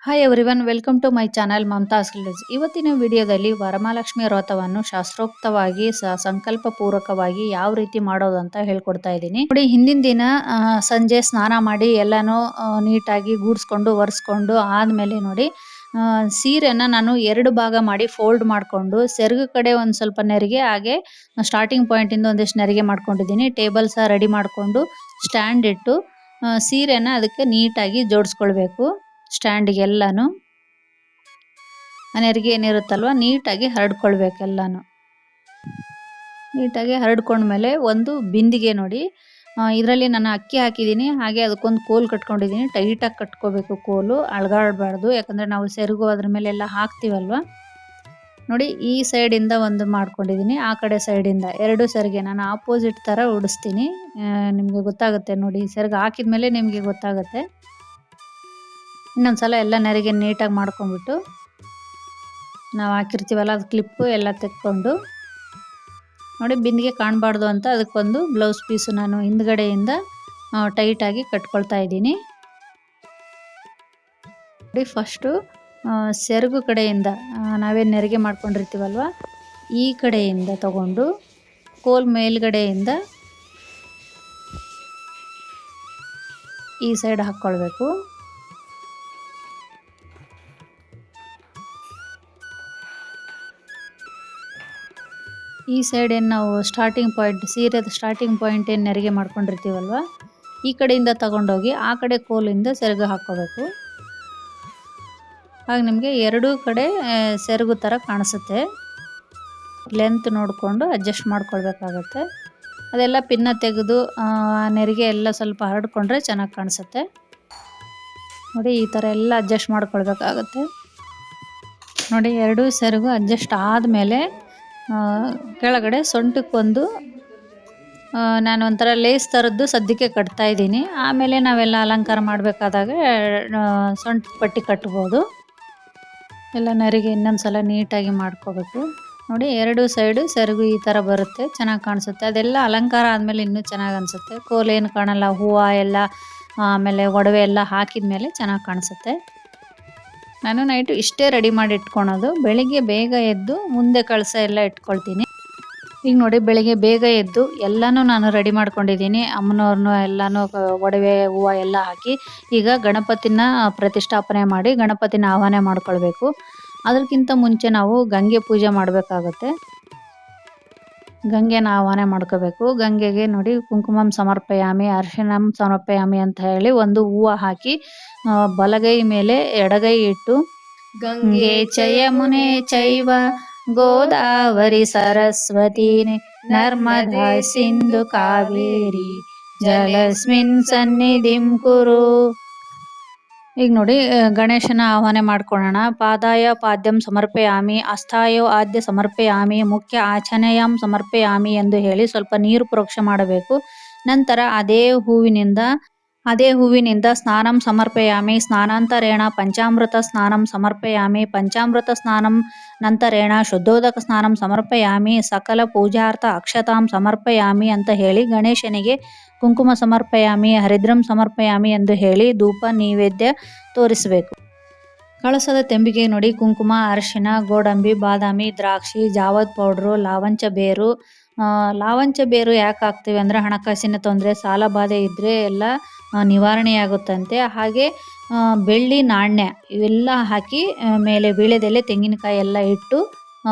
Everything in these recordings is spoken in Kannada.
Hi everyone, welcome to my channel Mamata's village. ಇವತ್ತಿನ ವಿಡಿಯೋದಲ್ಲಿ ವರಮಹಾಲಕ್ಷ್ಮಿ ವ್ರತವನ್ನು ಶಾಸ್ತ್ರೋಕ್ತವಾಗಿ ಸಂಕಲ್ಪ ಪೂರ್ವಕವಾಗಿ ಯಾವ ರೀತಿ ಮಾಡೋದು ಅಂತ ಹೇಳ್ಕೊಡ್ತಾ ಇದ್ದೀನಿ ನೋಡಿ. ಹಿಂದಿನ ದಿನ ಸಂಜೆ ಸ್ನಾನ ಮಾಡಿ ಎಲ್ಲಾನು ನೀಟಾಗಿ ಗೂಡ್ಸ್ಕೊಂಡು ಒರೆಸ್ಕೊಂಡು ಆದ್ಮೇಲೆ ನೋಡಿ ಸೀರೆನ ನಾನು 2 ಭಾಗ ಮಾಡಿ ಫೋಲ್ಡ್ ಮಾಡ್ಕೊಂಡು ಸೆರಗು ಕಡೆ ಒಂದು ಸ್ವಲ್ಪ ನೆರಿಗೆ, ಹಾಗೆ ಸ್ಟಾರ್ಟಿಂಗ್ ಪಾಯಿಂಟ್ ಇಂದ ಒಂದಿಷ್ಟು ನೆರಿಗೆ ಮಾಡ್ಕೊಂಡಿದ್ದೀನಿ. ಟೇಬಲ್ ಸಹ ರೆಡಿ ಮಾಡ್ಕೊಂಡು ಸ್ಟ್ಯಾಂಡ್ ಇಟ್ಟು ಸೀರೆನ ಅದಕ್ಕೆ ನೀಟಾಗಿ ಜೋಡಿಸ್ಕೊಳ್ಬೇಕು. ಸ್ಟ್ಯಾಂಡಿಗೆಲ್ಲಾನು ನೆರಿಗೆ ಏನಿರುತ್ತಲ್ವ ನೀಟಾಗಿ ಹರಡ್ಕೊಳ್ಬೇಕು. ಎಲ್ಲಾನು ನೀಟಾಗಿ ಹರಡ್ಕೊಂಡ್ಮೇಲೆ ಒಂದು ಬಿಂದಿಗೆ ನೋಡಿ, ಇದರಲ್ಲಿ ನಾನು ಅಕ್ಕಿ ಹಾಕಿದ್ದೀನಿ, ಹಾಗೆ ಅದಕ್ಕೊಂದು ಕೋಲ್ ಕಟ್ಕೊಂಡಿದ್ದೀನಿ. ಟೈಟಾಗಿ ಕಟ್ಕೋಬೇಕು, ಕೋಲು ಅಳ್ಗಾಡಬಾರ್ದು, ಯಾಕಂದರೆ ನಾವು ಸೆರಗು ಅದ್ರ ಮೇಲೆ ಎಲ್ಲ ಹಾಕ್ತೀವಲ್ವ. ನೋಡಿ ಈ ಸೈಡಿಂದ ಒಂದು ಮಾಡ್ಕೊಂಡಿದ್ದೀನಿ, ಆ ಕಡೆ ಸೈಡಿಂದ 2 ಸೆರಿಗೆ ನಾನು ಆಪೋಸಿಟ್ ಥರ ಉಡಿಸ್ತೀನಿ. ನಿಮಗೆ ಗೊತ್ತಾಗುತ್ತೆ ನೋಡಿ, ಸೆರಗು ಹಾಕಿದ್ಮೇಲೆ ನಿಮಗೆ ಗೊತ್ತಾಗುತ್ತೆ. ಇನ್ನೊಂದ್ಸಲ ಎಲ್ಲ ನೆರಿಗೆ ನೀಟಾಗಿ ಮಾಡ್ಕೊಂಡ್ಬಿಟ್ಟು ನಾವು ಹಾಕಿರ್ತೀವಲ್ಲ ಅದು ಕ್ಲಿಪ್ಪು ಎಲ್ಲ ತೆಕ್ಕೊಂಡು ನೋಡಿ, ಬಿಂದಿಗೆ ಕಾಣಬಾರ್ದು ಅಂತ ಅದಕ್ಕೊಂದು ಬ್ಲೌಸ್ ಪೀಸು ನಾನು ಹಿಂದ್ಗಡೆಯಿಂದ ಟೈಟಾಗಿ ಕಟ್ಕೊಳ್ತಾ ಇದ್ದೀನಿ ನೋಡಿ. ಫಸ್ಟು ಸೆರಗು ಕಡೆಯಿಂದ ನಾವೇನು ನೆರಿಗೆ ಮಾಡ್ಕೊಂಡಿರ್ತೀವಲ್ವ ಈ ಕಡೆಯಿಂದ ತಗೊಂಡು ಕೋಲ್ ಮೇಲ್ಗಡೆಯಿಂದ ಈ ಸೈಡ್ ಹಾಕ್ಕೊಳ್ಬೇಕು. ಈ ಸೈಡ್ ಏನು ನಾವು ಸ್ಟಾರ್ಟಿಂಗ್ ಪಾಯಿಂಟ್, ಸೀರೆದ ಸ್ಟಾರ್ಟಿಂಗ್ ಪಾಯಿಂಟ್ ಏನು ನೆರಿಗೆ ಮಾಡ್ಕೊಂಡಿರ್ತೀವಲ್ವ ಈ ಕಡೆಯಿಂದ ತಗೊಂಡೋಗಿ ಆ ಕಡೆ ಕೋಲಿಂದ ಸೆರಗು ಹಾಕ್ಕೋಬೇಕು. ಆಗ ನಿಮಗೆ 2 ಕಡೆ ಸೆರಗು ಥರ ಕಾಣಿಸುತ್ತೆ. ಲೆಂತ್ ನೋಡಿಕೊಂಡು ಅಡ್ಜಸ್ಟ್ ಮಾಡ್ಕೊಳ್ಬೇಕಾಗತ್ತೆ. ಅದೆಲ್ಲ ಪಿನ್ನ ತೆಗೆದು ನೆರಿಗೆ ಎಲ್ಲ ಸ್ವಲ್ಪ ಹರಡ್ಕೊಂಡ್ರೆ ಚೆನ್ನಾಗಿ ಕಾಣಿಸುತ್ತೆ ನೋಡಿ. ಈ ಥರ ಎಲ್ಲ ಅಡ್ಜಸ್ಟ್ ಮಾಡ್ಕೊಳ್ಬೇಕಾಗತ್ತೆ ನೋಡಿ. 2 ಸೆರಗು ಅಡ್ಜಸ್ಟ್ ಆದಮೇಲೆ ಕೆಳಗಡೆ ಸೊಂಟಕ್ಕೊಂದು ನಾನು ಒಂಥರ ಲೇಸ್ ಥರದ್ದು ಸದ್ಯಕ್ಕೆ ಕಟ್ತಾ ಇದ್ದೀನಿ. ಆಮೇಲೆ ನಾವೆಲ್ಲ ಅಲಂಕಾರ ಮಾಡಬೇಕಾದಾಗ ಸೊಂಟ ಪಟ್ಟಿ ಕಟ್ಬೋದು. ಎಲ್ಲ ನೆರಿಗೆ ಇನ್ನೊಂದು ನೀಟಾಗಿ ಮಾಡ್ಕೋಬೇಕು ನೋಡಿ. 2 ಸೈಡು ಸೆರಗು ಈ ಥರ ಬರುತ್ತೆ, ಚೆನ್ನಾಗಿ ಕಾಣಿಸುತ್ತೆ. ಅದೆಲ್ಲ ಅಲಂಕಾರ ಆದಮೇಲೆ ಇನ್ನೂ ಚೆನ್ನಾಗಿ ಅನಿಸುತ್ತೆ. ಕೋಲೇನು ಕಾಣಲ್ಲ, ಹೂವು ಎಲ್ಲ ಆಮೇಲೆ ಒಡವೆ ಎಲ್ಲ ಹಾಕಿದ ಮೇಲೆ ಚೆನ್ನಾಗಿ ಕಾಣಿಸುತ್ತೆ. ನಾನು ನೈಟು ಇಷ್ಟೇ ರೆಡಿ ಮಾಡಿ ಇಟ್ಕೊಳೋದು. ಬೆಳಿಗ್ಗೆ ಬೇಗ ಎದ್ದು ಮುಂದೆ ಕಳಸ ಎಲ್ಲ ಇಟ್ಕೊಳ್ತೀನಿ. ಈಗ ನೋಡಿ, ಬೆಳಿಗ್ಗೆ ಬೇಗ ಎದ್ದು ಎಲ್ಲನೂ ನಾನು ರೆಡಿ ಮಾಡ್ಕೊಂಡಿದ್ದೀನಿ. ಅಮ್ಮನವ್ರನ್ನೂ ಎಲ್ಲನೂ ಒಡವೆ ಹೂವು ಎಲ್ಲ ಹಾಕಿ ಈಗ ಗಣಪತಿನ ಪ್ರತಿಷ್ಠಾಪನೆ ಮಾಡಿ ಗಣಪತಿನ ಆಹ್ವಾನ ಮಾಡ್ಕೊಳ್ಬೇಕು. ಅದಕ್ಕಿಂತ ಮುಂಚೆ ನಾವು ಗಂಗೆ ಪೂಜೆ ಮಾಡಬೇಕಾಗತ್ತೆ. ಗಂಗೆನ ಆಹ್ವಾನ ಮಾಡ್ಕೋಬೇಕು. ಗಂಗೆಗೆ ನೋಡಿ ಕುಂಕುಮಂ ಸಮರ್ಪಯಾಮಿ, ಅರ್ಶಿಣಂ ಸಮರ್ಪಯಾಮಿ ಅಂತ ಹೇಳಿ ಒಂದು ಹೂವು ಹಾಕಿ ಬಲಗೈ ಮೇಲೆ ಎಡಗೈ ಇಟ್ಟು ಗಂಗೆ ಚಯಮುನೆ ಚೈವ ಗೋದಾವರಿ ಸರಸ್ವತಿ ನರ್ಮದಾ ಸಿಂಧು ಕಾವೇರಿ ಜಲಸ್ಮಿನ್ ಸನ್ನಿಧಿಂ ಕುರು. ಈಗ ನೋಡಿ ಗಣೇಶನ ಆಹ್ವಾನ ಮಾಡ್ಕೊಳ್ಳೋಣ. ಪಾದಾಯ ಪಾದ್ಯಂ ಸಮರ್ಪಯಾಮಿ, ಹಸ್ತಾಯೋ ಆದ್ಯ ಸಮರ್ಪಯಾಮಿ, ಮುಖ್ಯ ಆಚನೆಯಂ ಸಮರ್ಪಯಾಮಿ ಎಂದು ಹೇಳಿ ಸ್ವಲ್ಪ ನೀರು ಪ್ರೋಕ್ಷೆ ಮಾಡಬೇಕು. ನಂತರ ಅದೇ ಹೂವಿನಿಂದ ಸ್ನಾನಂ ಸಮರ್ಪಯಾಮಿ, ಸ್ನಾನಾಂತರೇಣ ಪಂಚಾಮೃತ ಸ್ನಾನಂ ಸಮರ್ಪಯಾಮಿ, ಪಂಚಾಮೃತ ಸ್ನಾನಂ ನಂತರೇಣ ಶುದ್ಧೋದಕ ಸ್ನಾನಂ ಸಮರ್ಪಯಾಮಿ, ಸಕಲ ಪೂಜಾರ್ಥ ಅಕ್ಷತಾಂ ಸಮರ್ಪಯಾಮಿ ಅಂತ ಹೇಳಿ ಗಣೇಶನಿಗೆ ಕುಂಕುಮ ಸಮರ್ಪಯಾಮಿ, ಹರಿದ್ರಂ ಸಮರ್ಪಯಾಮಿ ಎಂದು ಹೇಳಿ ಧೂಪ ನೈವೇದ್ಯ ತೋರಿಸಬೇಕು. ಕಳಸದ ತೆಂಬಿಗೆ ನೋಡಿ ಕುಂಕುಮ, ಅರಿಶಿನ, ಗೋಡಂಬಿ, ಬಾದಾಮಿ, ದ್ರಾಕ್ಷಿ, ಜಾವದ್ ಪೌಡ್ರು, ಲಾವಂಚ ಬೇರು. ಲಾವಂಚ ಬೇರು ಯಾಕೆ ಹಾಕ್ತೀವಿ ಅಂದರೆ ಹಣಕಾಸಿನ ತೊಂದರೆ, ಸಾಲ ಬಾಧೆ ಇದ್ದರೆ ಎಲ್ಲ ನಿವಾರಣೆಯಾಗುತ್ತಂತೆ. ಹಾಗೆ ಬೆಳ್ಳಿ ನಾಣ್ಯ ಇವೆಲ್ಲ ಹಾಕಿ ಮೇಲೆ ವೀಳ್ಯದೆಲೆ, ತೆಂಗಿನಕಾಯಿ ಎಲ್ಲ ಇಟ್ಟು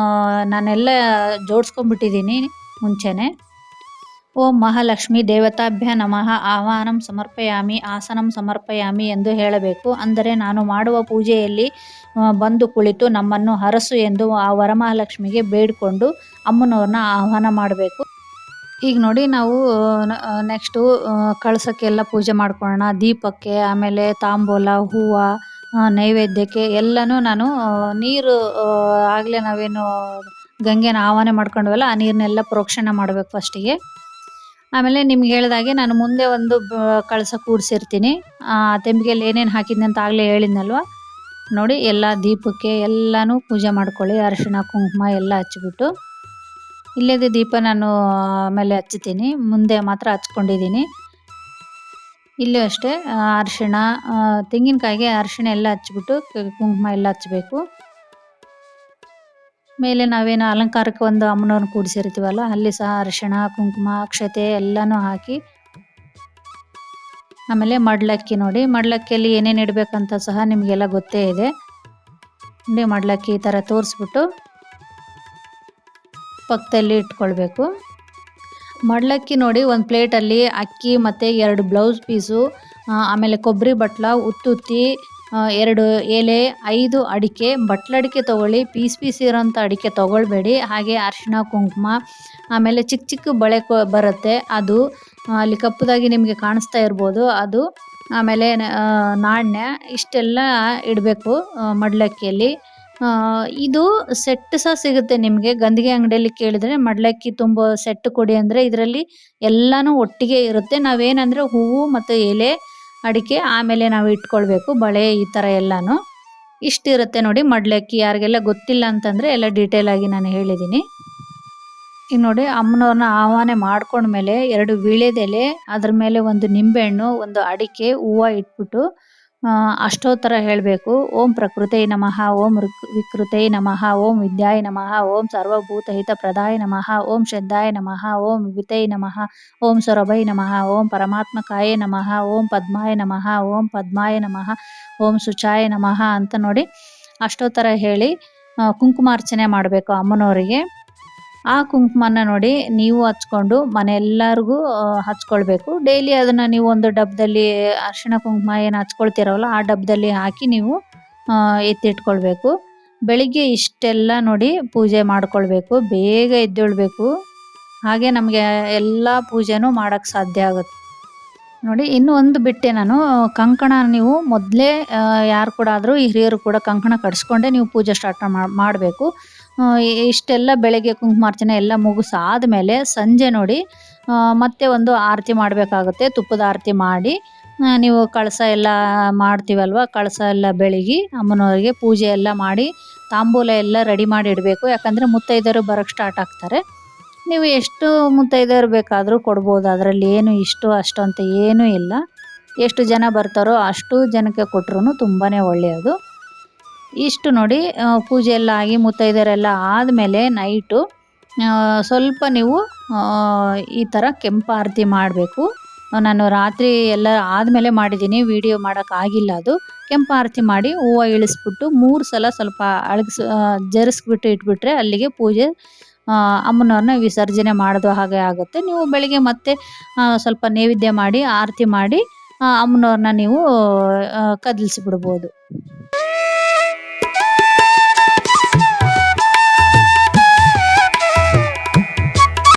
ನಾನೆಲ್ಲ ಜೋಡಿಸ್ಕೊಂಡ್ಬಿಟ್ಟಿದ್ದೀನಿ ಮುಂಚೆನೆ. ಓಂ ಮಹಾಲಕ್ಷ್ಮಿ ದೇವತಾಭ್ಯ ನಮಃ ಆಹ್ವಾನಂ ಸಮರ್ಪಯಾಮಿ, ಆಸನಂ ಸಮರ್ಪಯಾಮಿ ಎಂದು ಹೇಳಬೇಕು. ಅಂದರೆ ನಾನು ಮಾಡುವ ಪೂಜೆಯಲ್ಲಿ ಬಂದು ಕುಳಿತು ನಮ್ಮನ್ನು ಹರಸು ಎಂದು ಆ ವರಮಹಾಲಕ್ಷ್ಮಿಗೆ ಬೇಡಿಕೊಂಡು ಅಮ್ಮನವ್ರನ್ನ ಆಹ್ವಾನ ಮಾಡಬೇಕು. ಈಗ ನೋಡಿ ನಾವು ನೆಕ್ಸ್ಟು ಕಳಸಕ್ಕೆಲ್ಲ ಪೂಜೆ ಮಾಡ್ಕೊಳ್ಳೋಣ. ದೀಪಕ್ಕೆ, ಆಮೇಲೆ ತಾಂಬೂಲ, ಹೂವು, ನೈವೇದ್ಯಕ್ಕೆ ಎಲ್ಲನೂ ನಾನು ನೀರು ಆಗಲೇ ನಾವೇನು ಗಂಗೆನ ಆಹ್ವಾನ ಮಾಡ್ಕೊಂಡ್ವಲ್ಲ ಆ ನೀರನ್ನೆಲ್ಲ ಪ್ರೋಕ್ಷಣೆ ಮಾಡಬೇಕು ಫಸ್ಟಿಗೆ. ಆಮೇಲೆ ನಿಮ್ಗೆ ಹೇಳಿದಾಗೆ ನಾನು ಮುಂದೆ ಒಂದು ಕಳಸ ಕೂಡಿಸಿರ್ತೀನಿ. ತೆಂಬಿಗೆಯಲ್ಲಿ ಏನೇನು ಹಾಕಿದ್ನಿ ಅಂತ ಆಗಲೇ ಹೇಳಿದ್ನಲ್ವ ನೋಡಿ. ಎಲ್ಲ ದೀಪಕ್ಕೆ ಎಲ್ಲನೂ ಪೂಜೆ ಮಾಡ್ಕೊಳ್ಳಿ. ಅರಿಶಿಣ ಕುಂಕುಮ ಎಲ್ಲ ಹಚ್ಚಿಬಿಟ್ಟು ಇಲ್ಲದೇ ದೀಪ ನಾನು ಆಮೇಲೆ ಹಚ್ತೀನಿ, ಮುಂದೆ ಮಾತ್ರ ಹಚ್ಕೊಂಡಿದ್ದೀನಿ. ಇಲ್ಲೂ ಅಷ್ಟೇ ಅರಿಶಿಣ, ತೆಂಗಿನಕಾಯಿಗೆ ಅರಿಶಿಣ ಎಲ್ಲ ಹಚ್ಬಿಟ್ಟು ಕುಂಕುಮ ಎಲ್ಲ ಹಚ್ಬೇಕು. ಮೇಲೆ ನಾವೇನು ಅಲಂಕಾರಕ್ಕೆ ಒಂದು ಅಮ್ಮನವ್ರನ್ನ ಕೂಡಿಸಿರ್ತೀವಲ್ಲ ಅಲ್ಲಿ ಸಹ ಅರಿಶಿಣ, ಕುಂಕುಮ, ಅಕ್ಷತೆ ಎಲ್ಲನೂ ಹಾಕಿ ಆಮೇಲೆ ಮಡ್ಲಕ್ಕಿ ನೋಡಿ, ಮಡ್ಲಕ್ಕಿಯಲ್ಲಿ ಏನೇನು ಇಡಬೇಕಂತ ಸಹ ನಿಮಗೆಲ್ಲ ಗೊತ್ತೇ ಇದೆ. ನೋಡಿ ಮಡ್ಲಕ್ಕಿ ಈ ಥರ ತೋರಿಸ್ಬಿಟ್ಟು ಪಕ್ಕದಲ್ಲಿ ಇಟ್ಕೊಳ್ಬೇಕು. ಮಡ್ಲಕ್ಕಿ ನೋಡಿ ಒಂದು ಪ್ಲೇಟಲ್ಲಿ ಅಕ್ಕಿ ಮತ್ತು 2 ಬ್ಲೌಸ್ ಪೀಸು, ಆಮೇಲೆ ಕೊಬ್ಬರಿ ಬಟ್ಲ, ಉತ್ತುತ್ತಿ, 2 ಎಲೆ, 5 ಅಡಿಕೆ, ಬಟ್ಲಡಿಕೆ ತೊಗೊಳ್ಳಿ, ಪೀಸ್ ಇರೋಂಥ ಅಡಿಕೆ ತೊಗೊಳ್ಬೇಡಿ. ಹಾಗೆ ಅರಿಶಿಣ, ಕುಂಕುಮ, ಆಮೇಲೆ ಚಿಕ್ಕ ಚಿಕ್ಕ ಬಳೆ ಬರುತ್ತೆ ಅದು, ಅಲ್ಲಿ ಕಪ್ಪದಾಗಿ ನಿಮಗೆ ಕಾಣಿಸ್ತಾ ಇರ್ಬೋದು ಅದು, ಆಮೇಲೆ ನಾಣ್ಯ ಇಷ್ಟೆಲ್ಲ ಇಡಬೇಕು ಮಡ್ಲಕ್ಕಿಯಲ್ಲಿ. ಇದು ಸೆಟ್ ಸಹ ಸಿಗುತ್ತೆ ನಿಮಗೆ. ಗಂಧಿಗೆ ಅಂಗಡಿಯಲ್ಲಿ ಕೇಳಿದರೆ ಮಡ್ಲಕ್ಕಿ ತುಂಬೋ ಸೆಟ್ ಕೊಡಿ ಅಂದರೆ ಇದರಲ್ಲಿ ಎಲ್ಲನೂ ಒಟ್ಟಿಗೆ ಇರುತ್ತೆ. ನಾವೇನಂದರೆ ಹೂವು ಮತ್ತು ಎಲೆ, ಅಡಿಕೆ, ಆಮೇಲೆ ನಾವು ಇಟ್ಕೊಳ್ಬೇಕು ಬಳೆ, ಈ ಥರ ಎಲ್ಲನೂ ಇಷ್ಟಿರುತ್ತೆ ನೋಡಿ ಮಡ್ಲಕ್ಕಿ. ಯಾರಿಗೆಲ್ಲ ಗೊತ್ತಿಲ್ಲ ಅಂತಂದರೆ ಎಲ್ಲ ಡೀಟೇಲ್ ಆಗಿ ನಾನು ಹೇಳಿದ್ದೀನಿ. ಈಗ ನೋಡಿ ಅಮ್ಮನವ್ರನ್ನ ಆವಾಹನೆ ಮಾಡ್ಕೊಂಡ್ಮೇಲೆ 2 ವೀಳ್ಯದೆಲೆ, ಅದ್ರ ಮೇಲೆ 1 ನಿಂಬೆಹಣ್ಣು, 1 ಅಡಿಕೆ, ಹೂವು ಇಟ್ಬಿಟ್ಟು ಅಷ್ಟೋತ್ತರ ಹೇಳಬೇಕು. ಓಂ ಪ್ರಕೃತೈ ನಮಃ, ಓಂ ವಿಕೃತೈ ನಮಃ, ಓಂ ವಿದ್ಯಾಯ ನಮಃ, ಓಂ ಸರ್ವಭೂತಹಿತ ಪ್ರದಾಯ ನಮಃ, ಓಂ ಶ್ರದ್ಧಾಯ ನಮಃ, ಓಂ ವಿತೈ ನಮಃ, ಓಂ ಸೊರಭೈ ನಮಃ, ಓಂ ಪರಮಾತ್ಮಕಾಯ ನಮಃ, ಓಂ ಪದ್ಮಾಯ ನಮಃ, ಓಂ ಪದ್ಮಾಯ ನಮಃ, ಓಂ ಶುಚಾಯ ನಮಃ ಅಂತ ನೋಡಿ ಅಷ್ಟೋತ್ತರ ಹೇಳಿ ಕುಂಕುಮಾರ್ಚನೆ ಮಾಡಬೇಕು ಅಮ್ಮನವರಿಗೆ. ಆ ಕುಂಕುಮನ ನೋಡಿ ನೀವು ಹಚ್ಕೊಂಡು ಮನೆಯೆಲ್ಲರಿಗೂ ಹಚ್ಕೊಳ್ಬೇಕು. ಡೈಲಿ ಅದನ್ನು ನೀವು ಒಂದು ಡಬ್ಬದಲ್ಲಿ ಅರಿಶಿಣ ಕುಂಕುಮ ಏನು ಹಚ್ಕೊಳ್ತೀರಲ್ಲ ಆ ಡಬ್ಬದಲ್ಲಿ ಹಾಕಿ ನೀವು ಎತ್ತಿಟ್ಕೊಳ್ಬೇಕು. ಬೆಳಿಗ್ಗೆ ಇಷ್ಟೆಲ್ಲ ನೋಡಿ ಪೂಜೆ ಮಾಡ್ಕೊಳ್ಬೇಕು. ಬೇಗ ಎದ್ದೇಳಬೇಕು. ಹಾಗೆ ನಮಗೆ ಎಲ್ಲ ಪೂಜೆನೂ ಮಾಡೋಕ್ಕೆ ಸಾಧ್ಯ ಆಗುತ್ತೆ. ನೋಡಿ ಇನ್ನೂ ಒಂದು ಬಿಟ್ಟೆ ನಾನು, ಕಂಕಣ ನೀವು ಮೊದಲೇ ಯಾರು ಕೂಡ ಆದರೂ ಹಿರಿಯರು ಕೂಡ ಕಂಕಣ ಕಟ್ಸ್ಕೊಂಡೇ ನೀವು ಪೂಜೆ ಸ್ಟಾರ್ಟ್ ಮಾಡಬೇಕು. ಇಷ್ಟೆಲ್ಲ ಬೆಳಗ್ಗೆ ಕುಂಕುಮಾರ್ಚನೆ ಎಲ್ಲ ಮುಗಿಸಾದ್ಮೇಲೆ ಸಂಜೆ ನೋಡಿ ಮತ್ತೆ ಒಂದು ಆರತಿ ಮಾಡಬೇಕಾಗುತ್ತೆ. ತುಪ್ಪದ ಆರತಿ ಮಾಡಿ ನೀವು ಕಳಸ ಎಲ್ಲ ಮಾಡ್ತೀವಲ್ವ, ಕಳಸ ಎಲ್ಲ ಬೆಳಗಿ ಅಮ್ಮನವರಿಗೆ ಪೂಜೆ ಎಲ್ಲ ಮಾಡಿ ತಾಂಬೂಲ ಎಲ್ಲ ರೆಡಿ ಮಾಡಿ ಇಡಬೇಕು. ಯಾಕಂದರೆ ಮುತ್ತೈದೆಯರು ಬರೋಕ್ಕೆ ಸ್ಟಾರ್ಟ್ ಆಗ್ತಾರೆ. ನೀವು ಎಷ್ಟು ಮುತ್ತೈದೆಯರು ಬೇಕಾದರೂ ಕೊಡ್ಬೋದು. ಅದರಲ್ಲಿ ಏನು ಇಷ್ಟು ಅಷ್ಟು ಅಂತ ಏನೂ ಇಲ್ಲ. ಎಷ್ಟು ಜನ ಬರ್ತಾರೋ ಅಷ್ಟು ಜನಕ್ಕೆ ಕೊಟ್ರೂ ತುಂಬಾ ಒಳ್ಳೆಯದು. ಇಷ್ಟು ನೋಡಿ ಪೂಜೆ ಎಲ್ಲ ಆಗಿ ಮುತ್ತೈದೆಯರೆಲ್ಲ ಆದಮೇಲೆ ನೈಟು ಸ್ವಲ್ಪ ನೀವು ಈ ಥರ ಕೆಂಪು ಆರತಿ ಮಾಡಬೇಕು. ನಾನು ರಾತ್ರಿ ಎಲ್ಲ ಆದಮೇಲೆ ಮಾಡಿದ್ದೀನಿ, ವಿಡಿಯೋ ಮಾಡೋಕ್ಕಾಗಿಲ್ಲ ಅದು. ಕೆಂಪು ಆರತಿ ಮಾಡಿ ಹೂವು ಇಳಿಸ್ಬಿಟ್ಟು 3 ಸಲ ಸ್ವಲ್ಪ ಜರಿಸ್ಬಿಟ್ಟು ಇಟ್ಬಿಟ್ರೆ ಅಲ್ಲಿಗೆ ಪೂಜೆ ಅಮ್ಮನವ್ರನ್ನ ವಿಸರ್ಜನೆ ಮಾಡಿದ ಹಾಗೆ ಆಗುತ್ತೆ. ನೀವು ಬೆಳಿಗ್ಗೆ ಮತ್ತೆ ಸ್ವಲ್ಪ ನೈವೇದ್ಯ ಮಾಡಿ ಆರತಿ ಮಾಡಿ ಅಮ್ಮನವ್ರನ್ನ ನೀವು ಕದಲಿಸಿಬಿಡ್ಬೋದು.